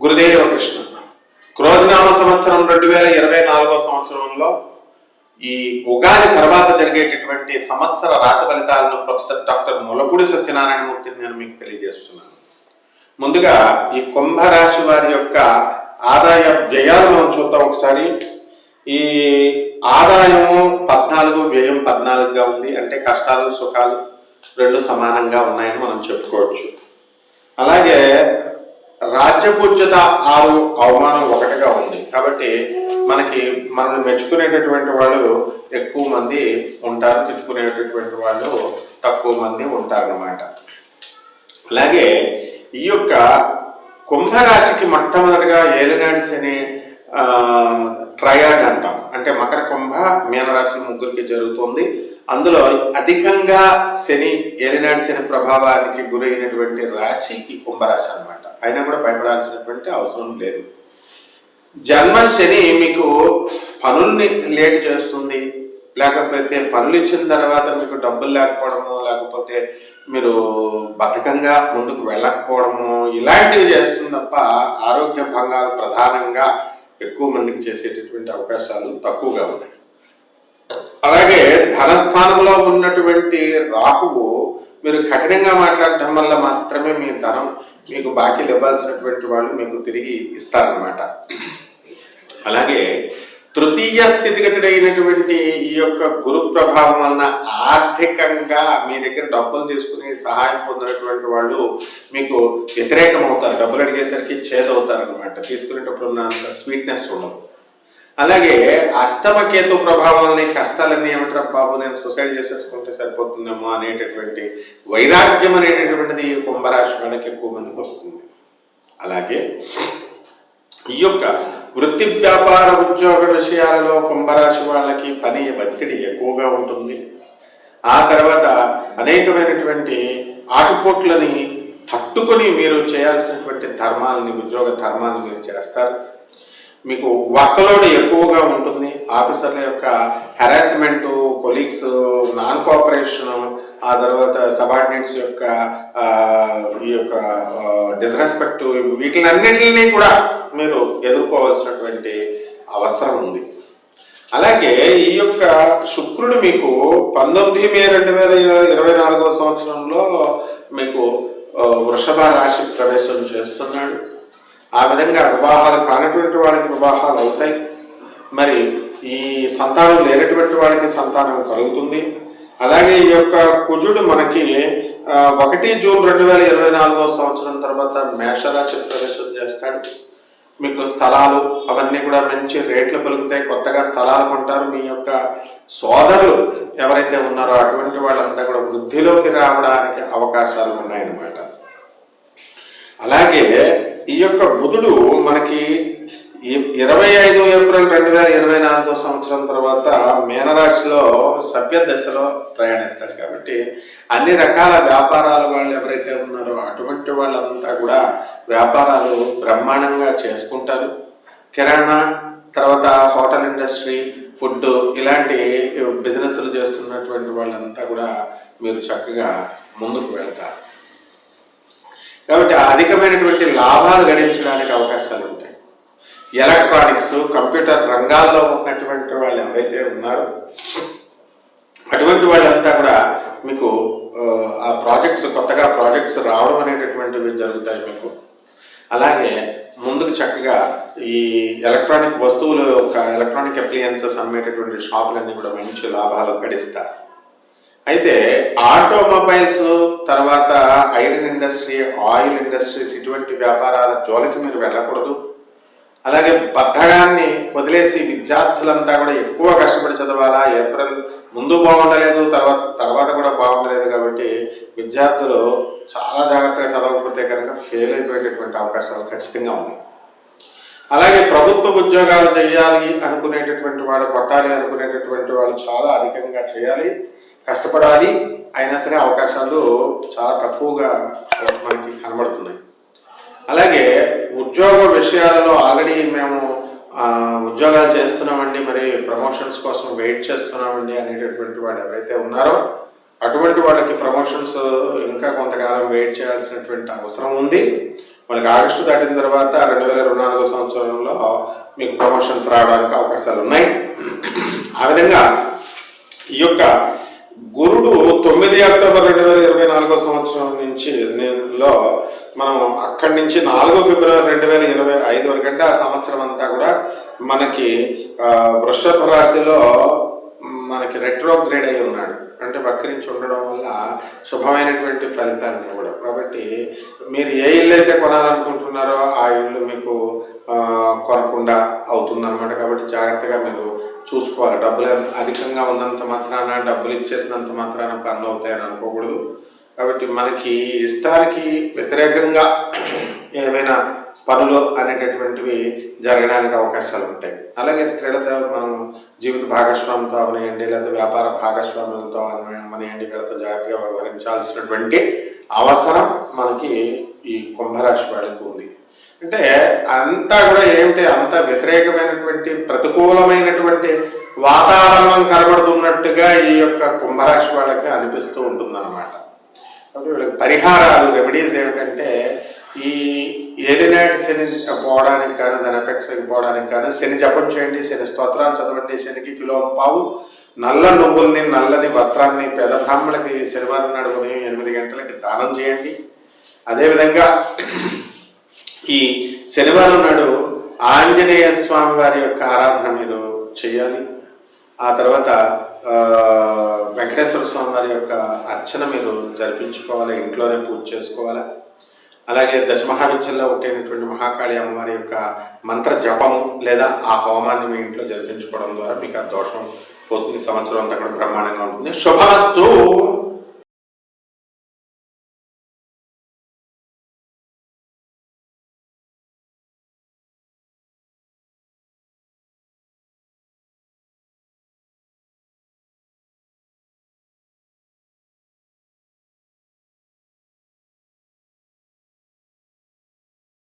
గురుదేవ కృష్ణ. క్రోధినామ సంవత్సరం 2024 సంవత్సరంలో ఈ ఉగాది తర్వాత జరిగేటటువంటి సంవత్సర రాశి ఫలితాలను ప్రొఫెసర్ డాక్టర్ ములపూడి సత్యనారాయణమూర్తిని నేను మీకు తెలియజేస్తున్నాను. ముందుగా ఈ కుంభరాశి వారి యొక్క ఆదాయ వ్యయాలు మనం చూద్దాం ఒకసారి. ఈ ఆదాయము 14, వ్యయం 14గా ఉంది. అంటే కష్టాలు సుఖాలు రెండు సమానంగా ఉన్నాయని మనం చెప్పుకోవచ్చు. అలాగే రాజ్యపూజ్యత 6, అవమానం 1గా ఉంది. కాబట్టి మనల్ని మెచ్చుకునేటటువంటి వాళ్ళు ఎక్కువ మంది ఉంటారు, తిట్టుకునేటటువంటి వాళ్ళు తక్కువ మంది ఉంటారన్నమాట. అలాగే ఈ యొక్క కుంభరాశికి మొట్టమొదటిగా ఏలినాటి శని ట్రయాడ్ అంటాం. అంటే మకర, కుంభ, మీనరాశి ముగ్గురికి జరుగుతుంది. అందులో అధికంగా శని, ఏలినాటి శని ప్రభావానికి గురైనటువంటి రాశి ఈ కుంభరాశి అన్నమాట. అయినా కూడా భయపడాల్సినటువంటి అవసరం లేదు. జన్మ శని మీకు పనుల్ని లేట్ చేస్తుంది, లేకపోతే పనులు ఇచ్చిన తర్వాత మీకు డబ్బులు లేకపోవడము, లేకపోతే మీరు బద్ధకంగా ముందుకు వెళ్ళకపోవడము, ఇలాంటివి చేస్తుంది తప్ప ఆరోగ్య భంగాలు ప్రధానంగా ఎక్కువ మందికి చేసేటటువంటి అవకాశాలు తక్కువగా ఉన్నాయి. అలాగే ధనస్థానంలో ఉన్నటువంటి రాహువు మీరు కఠినంగా మాట్లాడటం వల్ల మాత్రమే మీ ధనం మీకు బాకీలు ఇవ్వాల్సినటువంటి వాళ్ళు మీకు తిరిగి ఇస్తారన్నమాట. అలాగే తృతీయ స్థితిగతుడైనటువంటి ఈ యొక్క గురు ప్రభావం వలన ఆర్థికంగా మీ దగ్గర డబ్బులు తీసుకుని సహాయం పొందినటువంటి వాళ్ళు మీకు వ్యతిరేకం అవుతారు. డబ్బులు అడిగేసరికి చేదవుతారు అనమాట. తీసుకునేటప్పుడు ఉన్నంత స్వీట్నెస్ ఉండదు. అలాగే అష్టమ కేతు ప్రభావం వల్ల కష్టాలన్నీ ఏమంటారు, బాబు నేను సూసైడ్ చేసేసుకుంటే సరిపోతుందేమో అనేటటువంటి వైరాగ్యం అనేటటువంటిది కుంభరాశి వాళ్ళకి ఎక్కువ మందికి వస్తుంది. అలాగే ఈ యొక్క వృత్తి, వ్యాపార, ఉద్యోగ విషయాలలో కుంభరాశి వాళ్ళకి పని ఒత్తిడి ఎక్కువగా ఉంటుంది. ఆ తర్వాత అనేకమైనటువంటి ఆటుపోట్లని తట్టుకొని మీరు చేయాల్సినటువంటి ధర్మాలని, ఉద్యోగ ధర్మాలను మీరు చేస్తారు. మీకు వర్క్లోడ్ ఎక్కువగా ఉంటుంది. ఆఫీసర్ల యొక్క హెరాస్మెంటు, కొలీగ్స్ నాన్ కోఆపరేషను, ఆ తర్వాత సబార్డినేట్స్ యొక్క ఈ యొక్క డిస్రెస్పెక్ట్, వీటిలన్నిటిని కూడా మీరు ఎదుర్కోవాల్సినటువంటి అవసరం ఉంది. అలాగే ఈ యొక్క శుక్రుడు మీకు 19 మే 2024 సంవత్సరంలో మీకు వృషభ రాశి ప్రవేశం చేస్తున్నాడు. ఆ విధంగా వివాహాలు కానటువంటి వాళ్ళకి వివాహాలు అవుతాయి. మరి ఈ సంతానం లేనటువంటి వాళ్ళకి సంతానం కలుగుతుంది. అలాగే ఈ యొక్క కుజుడు మనకి 1 జూన్ 2024 సంవత్సరం తర్వాత మేషరాశి ప్రవేశం చేస్తాడు. మీకు స్థలాలు అవన్నీ కూడా మంచి రేట్లు పలుకుతాయి. కొత్తగా స్థలాలు కొంటారు. మీ యొక్క సోదరులు ఎవరైతే ఉన్నారో అటువంటి వాళ్ళంతా కూడా వృద్ధిలోకి రావడానికి అవకాశాలు ఉన్నాయన్నమాట. అలాగే ఈ యొక్క బుధుడు మనకి 25 ఏప్రిల్ 2024 సంవత్సరం తర్వాత మీనరాశిలో సభ్య దశలో ప్రయాణిస్తాడు. కాబట్టి అన్ని రకాల వ్యాపారాల వాళ్ళు ఎవరైతే ఉన్నారో అటువంటి వాళ్ళంతా కూడా వ్యాపారాలు బ్రహ్మాండంగా చేసుకుంటారు. కిరాణా, తర్వాత హోటల్ ఇండస్ట్రీ, ఫుడ్, ఇలాంటి బిజినెస్లు చేస్తున్నటువంటి వాళ్ళంతా కూడా మీరు చక్కగా ముందుకు వెళ్తారు. కాబట్టి అధికమైనటువంటి లాభాలు గడించడానికి అవకాశాలు ఉంటాయి. ఎలక్ట్రానిక్స్, కంప్యూటర్ రంగాల్లో ఉన్నటువంటి వాళ్ళు ఎవరైతే ఉన్నారో అటువంటి వాళ్ళంతా కూడా మీకు ఆ కొత్తగా ప్రాజెక్ట్స్ రావడం అనేటటువంటివి జరుగుతాయి మీకు. అలాగే ముందుకు చక్కగా ఈ ఎలక్ట్రానిక్ వస్తువులు, ఎలక్ట్రానిక్ అప్లియన్సెస్ అమ్మేటటువంటి షాపులన్నీ కూడా మంచి లాభాలు గడిస్తారు. అయితే ఆటోమొబైల్స్, తర్వాత ఐరన్ ఇండస్ట్రీ, ఆయిల్ ఇండస్ట్రీస్, ఇటువంటి వ్యాపారాల జోలికి మీరు వెళ్ళకూడదు. అలాగే బద్ధకాన్ని వదిలేసి విద్యార్థులంతా కూడా ఎక్కువ కష్టపడి చదవాలా. ఏప్రిల్ ముందు బాగుండలేదు, తర్వాత కూడా బాగుండలేదు. కాబట్టి విద్యార్థులు చాలా జాగ్రత్తగా చదవకపోతే కనుక ఫెయిల్ అయిపోయేటటువంటి అవకాశాలు ఖచ్చితంగా ఉన్నాయి. అలాగే ప్రభుత్వ ఉద్యోగాలు చేయాలి అనుకునేటటువంటి వాడు, కొట్టాలి అనుకునేటటువంటి వాళ్ళు చాలా అధికంగా చేయాలి, కష్టపడాలి. అయినా సరే అవకాశాలు చాలా తక్కువగా మనకి కనబడుతున్నాయి. అలాగే ఉద్యోగ విషయాలలో ఆల్రెడీ మేము ఉద్యోగాలు చేస్తున్నామండి, మరి ప్రమోషన్స్ కోసం వెయిట్ చేస్తున్నామండి అనేటటువంటి వాళ్ళు ఎవరైతే ఉన్నారో అటువంటి వాళ్ళకి ప్రమోషన్స్ ఇంకా కొంతకాలం వెయిట్ చేయాల్సినటువంటి అవసరం ఉంది. వాళ్ళకి ఆగస్టు దాటిన తర్వాత 2024 సంవత్సరంలో మీకు ప్రమోషన్స్ రావడానికి అవకాశాలు ఉన్నాయి. ఆ విధంగా ఈ యొక్క గురుడు 9 అక్టోబర్ 2024 సంవత్సరం నుంచి లో మనం అక్కడి నుంచి 4 ఫిబ్రవరి 2025 వరకు అంటే ఆ సంవత్సరం అంతా కూడా మనకి వృషభ రాశిలో మనకి రెట్రోగ్రేడ్ అయి ఉన్నాడు, అంటే వక్రించి ఉండడం వల్ల శుభమైనటువంటి ఫలితాన్ని కూడా. కాబట్టి మీరు ఏ ఇల్లు అయితే కొనాలనుకుంటున్నారో ఆ ఇల్లు మీకు కొనకుండా అవుతుందన్నమాట. కాబట్టి జాగ్రత్తగా మీరు చూసుకోవాలి. డబ్బులు అధికంగా ఉన్నంత మాత్రాన, డబ్బులు ఇచ్చేసినంత మాత్రాన పనులు అవుతాయని అనుకోకూడదు. కాబట్టి మనకి ఇష్టానికి వ్యతిరేకంగా ఏమైనా పనులు అనేటటువంటివి జరగడానికి అవకాశాలు ఉంటాయి. అలాగే స్త్రీలతో మనం జీవిత భాగస్వామితో అవనియండి, లేదా వ్యాపార భాగస్వాములతో అవనియండి, వీళ్ళతో జాగ్రత్తగా వ్యవహరించాల్సినటువంటి అవసరం మనకి ఈ కుంభరాశి వాళ్ళకి ఉంది. అంటే అంతా కూడా ఏమిటి, అంత వ్యతిరేకమైనటువంటి ప్రతికూలమైనటువంటి వాతావరణం కనబడుతున్నట్టుగా ఈ యొక్క కుంభరాశి వాళ్ళకి అనిపిస్తూ ఉంటుందన్నమాట. కాబట్టి వీళ్ళకి పరిహారాలు, రెమెడీస్ ఏమిటంటే ఈ ఏలినాటి శని పోవడానికి కానీ, దాని ఎఫెక్ట్స్ పోవడానికి కానీ శని జపం చేయండి, శని స్తోత్రాలు చదవండి, శనికి కిలో పావు నల్ల నువ్వుల్ని, నల్లని వస్త్రాన్ని పేద బ్రాహ్మణులకి శనివారం నాడు ఉదయం 8 గంటలకి దానం చేయండి. అదేవిధంగా ఈ శనివారం నాడు ఆంజనేయ స్వామి వారి యొక్క ఆరాధన మీరు చేయాలి. ఆ తర్వాత వెంకటేశ్వర స్వామి వారి యొక్క అర్చన మీరు జరిపించుకోవాలి, ఇంట్లోనే పూజ చేసుకోవాలి. అలాగే దశమహావిద్యల్లో ఒకటైనటువంటి మహాకాళి అమ్మవారి యొక్క మంత్ర జపము లేదా ఆ హోమాన్ని మీ ఇంట్లో జరిపించుకోవడం ద్వారా మీకు ఆ దోషం పోతుంది. సంవత్సరం అంతా కూడా బ్రహ్మాండంగా ఉంటుంది. శుభమస్తు.